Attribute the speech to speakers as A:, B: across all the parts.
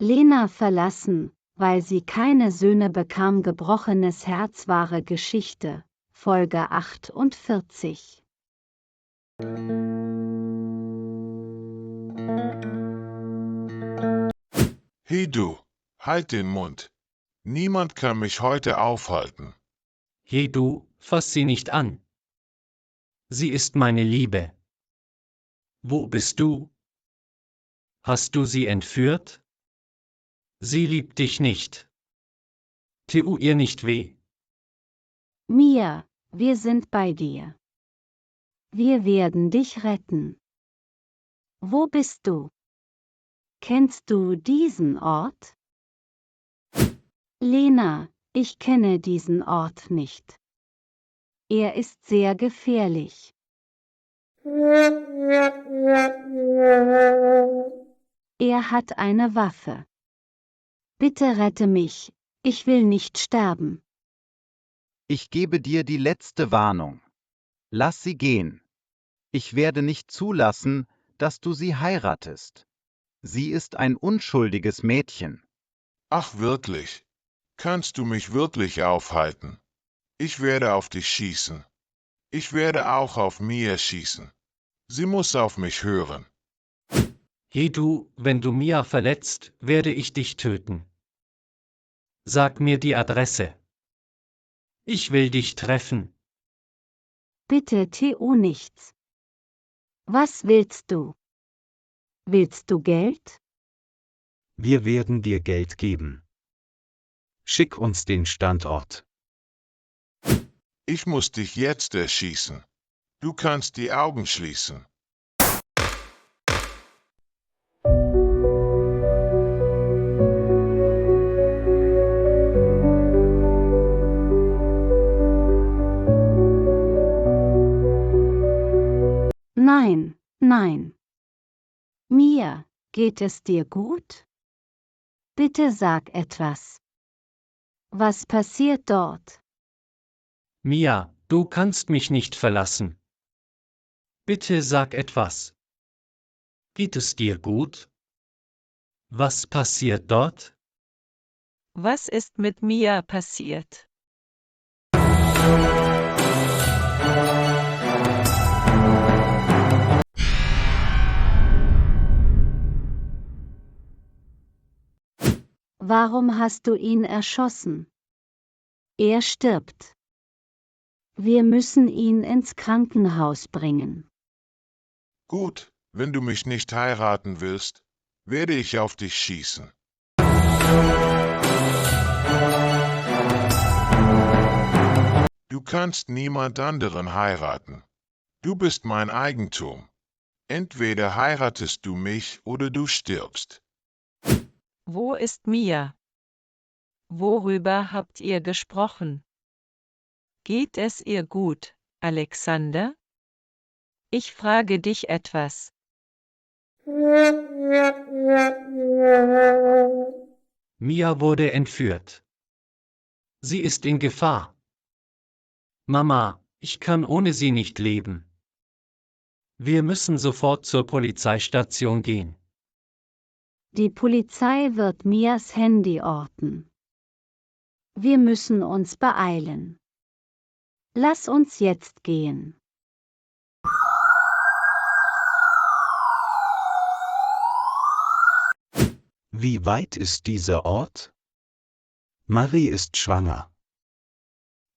A: Lena verlassen, weil sie keine Söhne bekam. Gebrochenes Herz. Wahre Geschichte, Folge 48.
B: Hey du, halt den Mund. Niemand kann mich heute aufhalten.
C: Hey du, fass sie nicht an. Sie ist meine Liebe. Wo bist du? Hast du sie entführt? Sie liebt dich nicht. Tu ihr nicht weh.
A: Mia, wir sind bei dir. Wir werden dich retten. Wo bist du? Kennst du diesen Ort? Lena, ich kenne diesen Ort nicht. Er ist sehr gefährlich. Er hat eine Waffe. Bitte rette mich, ich will nicht sterben.
D: Ich gebe dir die letzte Warnung. Lass sie gehen. Ich werde nicht zulassen, dass du sie heiratest. Sie ist ein unschuldiges Mädchen.
B: Ach wirklich? Kannst du mich wirklich aufhalten? Ich werde auf dich schießen. Ich werde auch auf Mia schießen. Sie muss auf mich hören.
C: Hey du, wenn du Mia verletzt, werde ich dich töten. Sag mir die Adresse. Ich will dich treffen.
A: Bitte tu nichts. Was willst du? Willst du Geld?
E: Wir werden dir Geld geben. Schick uns den Standort.
B: Ich muss dich jetzt erschießen. Du kannst die Augen schließen.
A: Nein, nein. Mia, geht es dir gut? Bitte sag etwas. Was passiert dort?
C: Mia, du kannst mich nicht verlassen. Bitte sag etwas. Geht es dir gut? Was passiert dort?
F: Was ist mit Mia passiert?
A: Warum hast du ihn erschossen? Er stirbt. Wir müssen ihn ins Krankenhaus bringen.
B: Gut, wenn du mich nicht heiraten willst, werde ich auf dich schießen. Du kannst niemand anderen heiraten. Du bist mein Eigentum. Entweder heiratest du mich oder du stirbst.
F: Wo ist Mia? Worüber habt ihr gesprochen? Geht es ihr gut, Alexander? Ich frage dich etwas.
C: Mia wurde entführt. Sie ist in Gefahr. Mama, ich kann ohne sie nicht leben. Wir müssen sofort zur Polizeistation gehen.
A: Die Polizei wird Mias Handy orten. Wir müssen uns beeilen. Lass uns jetzt gehen.
E: Wie weit ist dieser Ort? Marie ist schwanger.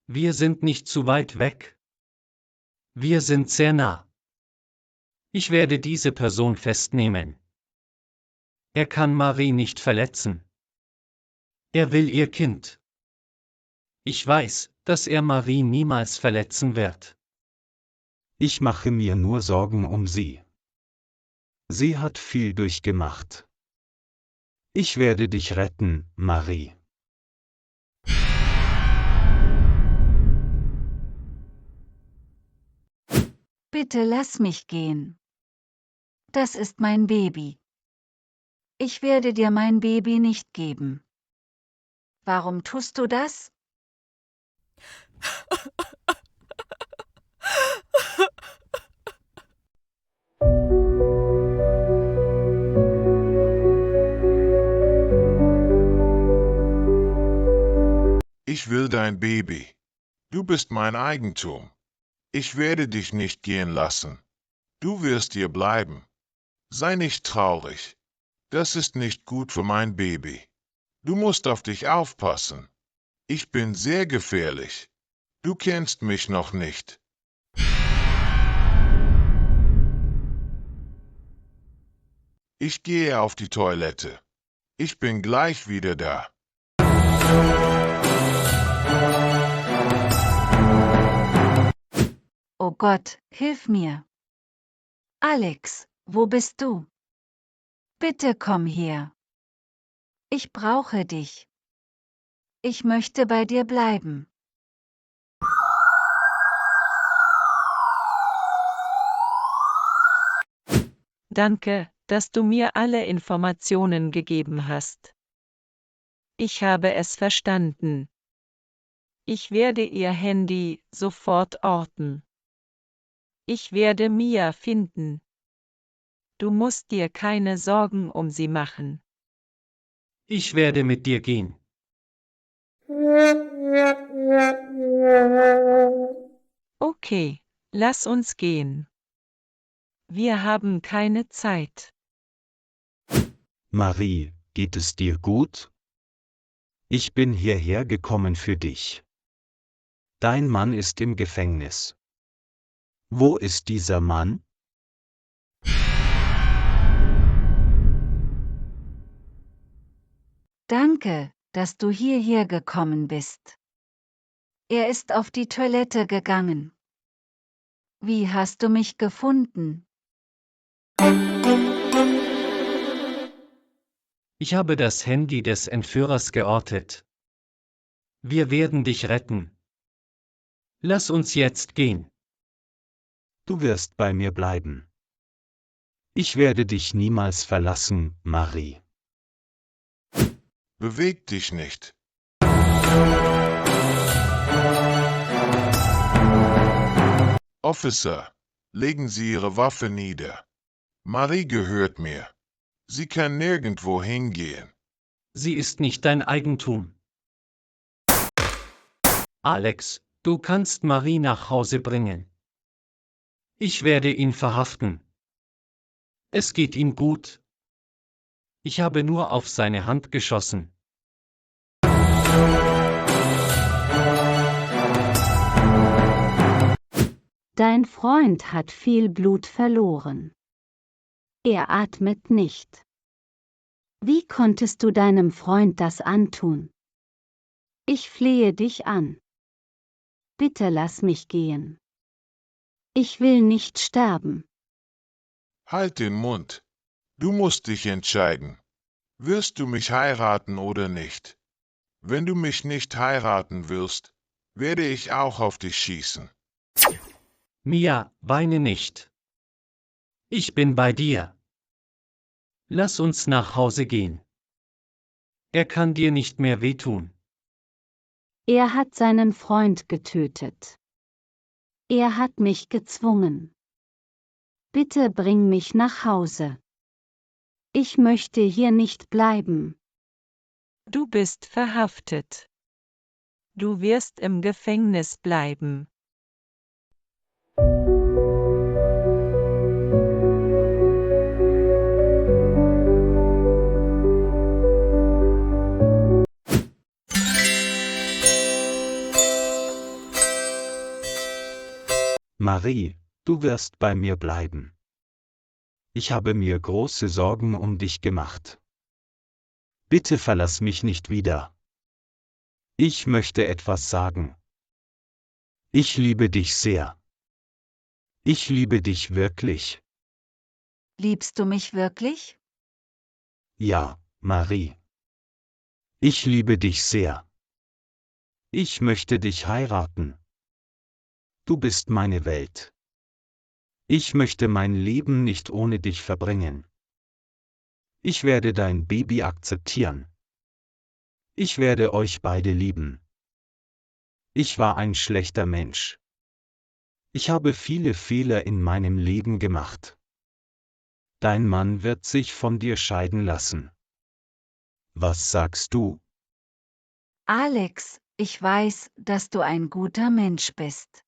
C: Wir sind nicht zu weit weg. Wir sind sehr nah. Ich werde diese Person festnehmen. Er kann Marie nicht verletzen. Er will ihr Kind. Ich weiß, dass er Marie niemals verletzen wird.
E: Ich mache mir nur Sorgen um sie. Sie hat viel durchgemacht. Ich werde dich retten, Marie.
A: Bitte lass mich gehen. Das ist mein Baby. Ich werde dir mein Baby nicht geben. Warum tust du das?
B: Ich will dein Baby. Du bist mein Eigentum. Ich werde dich nicht gehen lassen. Du wirst hier bleiben. Sei nicht traurig. Das ist nicht gut für mein Baby. Du musst auf dich aufpassen. Ich bin sehr gefährlich. Du kennst mich noch nicht. Ich gehe auf die Toilette. Ich bin gleich wieder da.
A: Oh Gott, hilf mir. Alex, wo bist du? Bitte komm her. Ich brauche dich. Ich möchte bei dir bleiben.
F: Danke, dass du mir alle Informationen gegeben hast. Ich habe es verstanden. Ich werde ihr Handy sofort orten. Ich werde Mia finden. Du musst dir keine Sorgen um sie machen.
C: Ich werde mit dir gehen.
F: Okay, lass uns gehen. Wir haben keine Zeit.
E: Marie, geht es dir gut? Ich bin hierher gekommen für dich. Dein Mann ist im Gefängnis. Wo ist dieser Mann?
A: Danke, dass du hierher gekommen bist. Er ist auf die Toilette gegangen. Wie hast du mich gefunden?
C: Ich habe das Handy des Entführers geortet. Wir werden dich retten. Lass uns jetzt gehen.
E: Du wirst bei mir bleiben. Ich werde dich niemals verlassen, Marie.
B: Beweg dich nicht. Officer, legen Sie Ihre Waffe nieder. Marie gehört mir. Sie kann nirgendwo hingehen.
C: Sie ist nicht dein Eigentum. Alex, du kannst Marie nach Hause bringen. Ich werde ihn verhaften. Es geht ihm gut. Ich habe nur auf seine Hand geschossen.
G: Dein Freund hat viel Blut verloren. Er atmet nicht. Wie konntest du deinem Freund das antun? Ich flehe dich an. Bitte lass mich gehen. Ich will nicht sterben.
B: Halt den Mund. Du musst dich entscheiden. Wirst du mich heiraten oder nicht? Wenn du mich nicht heiraten willst, werde ich auch auf dich schießen.
C: Mia, weine nicht. Ich bin bei dir. Lass uns nach Hause gehen. Er kann dir nicht mehr wehtun.
G: Er hat seinen Freund getötet. Er hat mich gezwungen. Bitte bring mich nach Hause. Ich möchte hier nicht bleiben.
F: Du bist verhaftet. Du wirst im Gefängnis bleiben.
E: Marie, du wirst bei mir bleiben. Ich habe mir große Sorgen um dich gemacht. Bitte verlass mich nicht wieder. Ich möchte etwas sagen. Ich liebe dich sehr. Ich liebe dich wirklich.
A: Liebst du mich wirklich?
E: Ja, Marie. Ich liebe dich sehr. Ich möchte dich heiraten. Du bist meine Welt. Ich möchte mein Leben nicht ohne dich verbringen. Ich werde dein Baby akzeptieren. Ich werde euch beide lieben. Ich war ein schlechter Mensch. Ich habe viele Fehler in meinem Leben gemacht. Dein Mann wird sich von dir scheiden lassen. Was sagst du?
A: Alex, Ich weiß, dass du ein guter Mensch bist.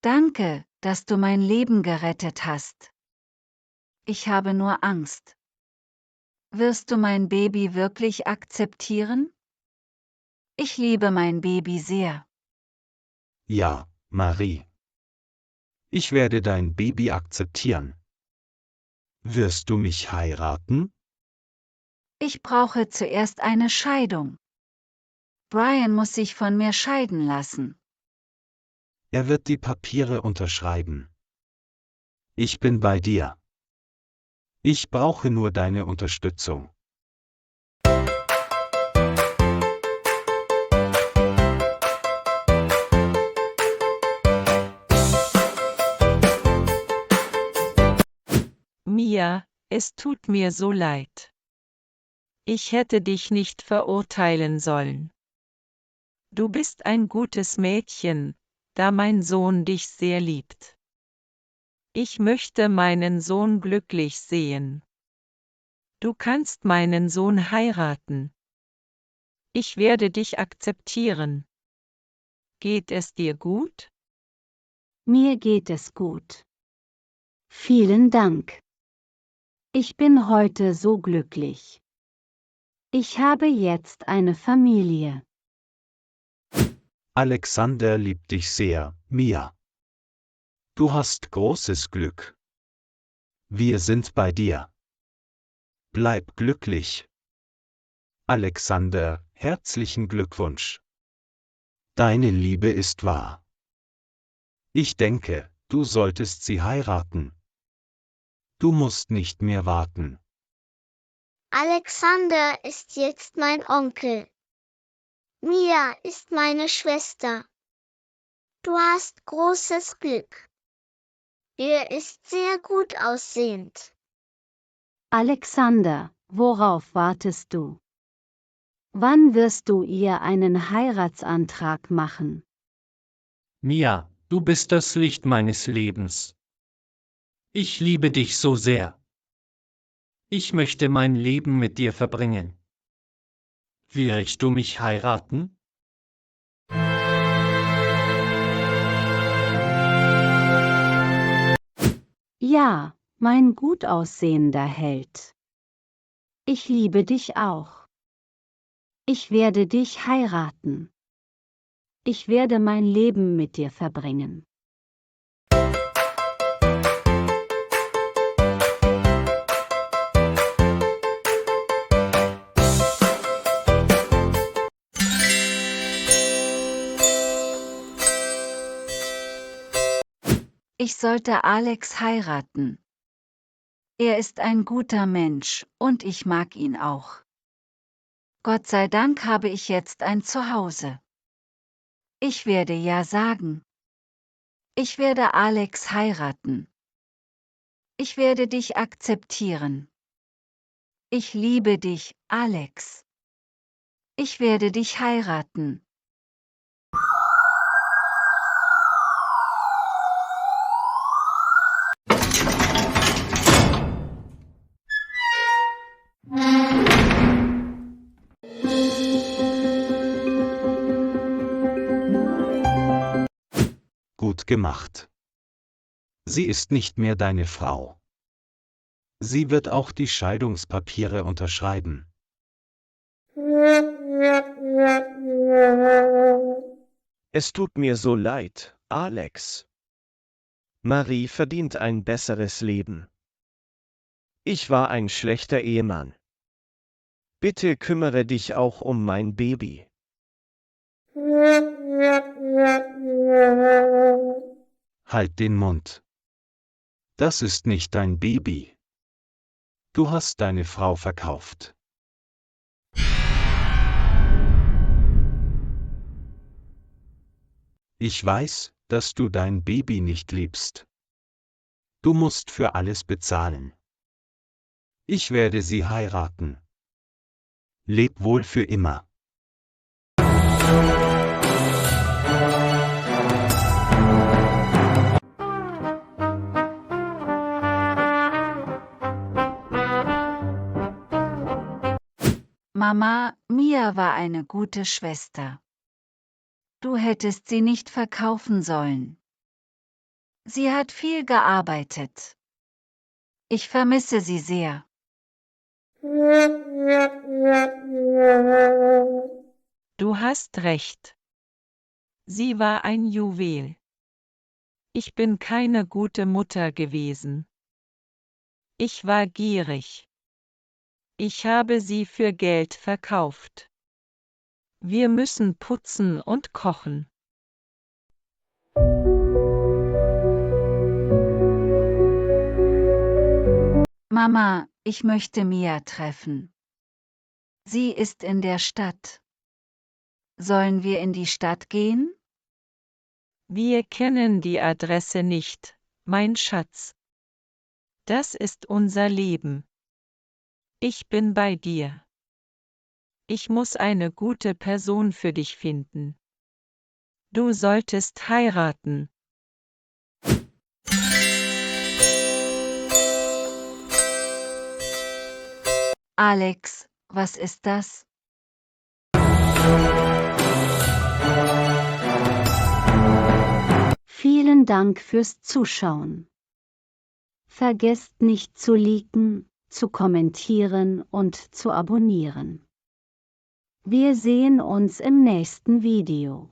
A: Danke, dass du mein Leben gerettet hast. Ich habe nur Angst. Wirst du mein Baby wirklich akzeptieren? Ich liebe mein Baby sehr.
E: Ja, Marie. Ich werde dein Baby akzeptieren. Wirst du mich heiraten?
A: Ich brauche zuerst eine Scheidung. Brian muss sich von mir scheiden lassen.
E: Er wird die Papiere unterschreiben. Ich bin bei dir. Ich brauche nur deine Unterstützung.
F: Mia, es tut mir so leid. Ich hätte dich nicht verurteilen sollen. Du bist ein gutes Mädchen, da mein Sohn dich sehr liebt. Ich möchte meinen Sohn glücklich sehen. Du kannst meinen Sohn heiraten. Ich werde dich akzeptieren. Geht es dir gut?
G: Mir geht es gut. Vielen Dank. Ich bin heute so glücklich. Ich habe jetzt eine Familie.
E: Alexander liebt dich sehr, Mia. Du hast großes Glück. Wir sind bei dir. Bleib glücklich. Alexander, herzlichen Glückwunsch. Deine Liebe ist wahr. Ich denke, du solltest sie heiraten. Du musst nicht mehr warten.
H: Alexander ist jetzt mein Onkel. Mia ist meine Schwester. Du hast großes Glück. Er ist sehr gut aussehend.
G: Alexander, worauf wartest du? Wann wirst du ihr einen Heiratsantrag machen?
C: Mia, du bist das Licht meines Lebens. Ich liebe dich so sehr. Ich möchte mein Leben mit dir verbringen. Wirst du mich heiraten?
G: Ja, mein gut aussehender Held. Ich liebe dich auch. Ich werde dich heiraten. Ich werde mein Leben mit dir verbringen.
A: Ich sollte Alex heiraten. Er ist ein guter Mensch und ich mag ihn auch. Gott sei Dank habe ich jetzt ein Zuhause. Ich werde ja sagen. Ich werde Alex heiraten. Ich werde dich akzeptieren. Ich liebe dich, Alex. Ich werde dich heiraten.
E: Gut gemacht. Sie ist nicht mehr deine Frau. Sie wird auch die Scheidungspapiere unterschreiben.
I: Es tut mir so leid, Alex. Marie verdient ein besseres Leben. Ich war ein schlechter Ehemann. Bitte kümmere dich auch um mein Baby.
E: Halt den Mund. Das ist nicht dein Baby. Du hast deine Frau verkauft. Ich weiß, dass du dein Baby nicht liebst. Du musst für alles bezahlen. Ich werde sie heiraten. Leb wohl für immer.
A: Mama, Mia war eine gute Schwester. Du hättest sie nicht verkaufen sollen. Sie hat viel gearbeitet. Ich vermisse sie sehr.
F: Du hast recht. Sie war ein Juwel. Ich bin keine gute Mutter gewesen. Ich war gierig. Ich habe sie für Geld verkauft. Wir müssen putzen und kochen.
A: Mama, ich möchte Mia treffen. Sie ist in der Stadt. Sollen wir in die Stadt gehen?
F: Wir kennen die Adresse nicht, mein Schatz. Das ist unser Leben. Ich bin bei dir. Ich muss eine gute Person für dich finden. Du solltest heiraten.
A: Alex, was ist das?
G: Vielen Dank fürs Zuschauen. Vergesst nicht zu liken, zu kommentieren und zu abonnieren. Wir sehen uns im nächsten Video.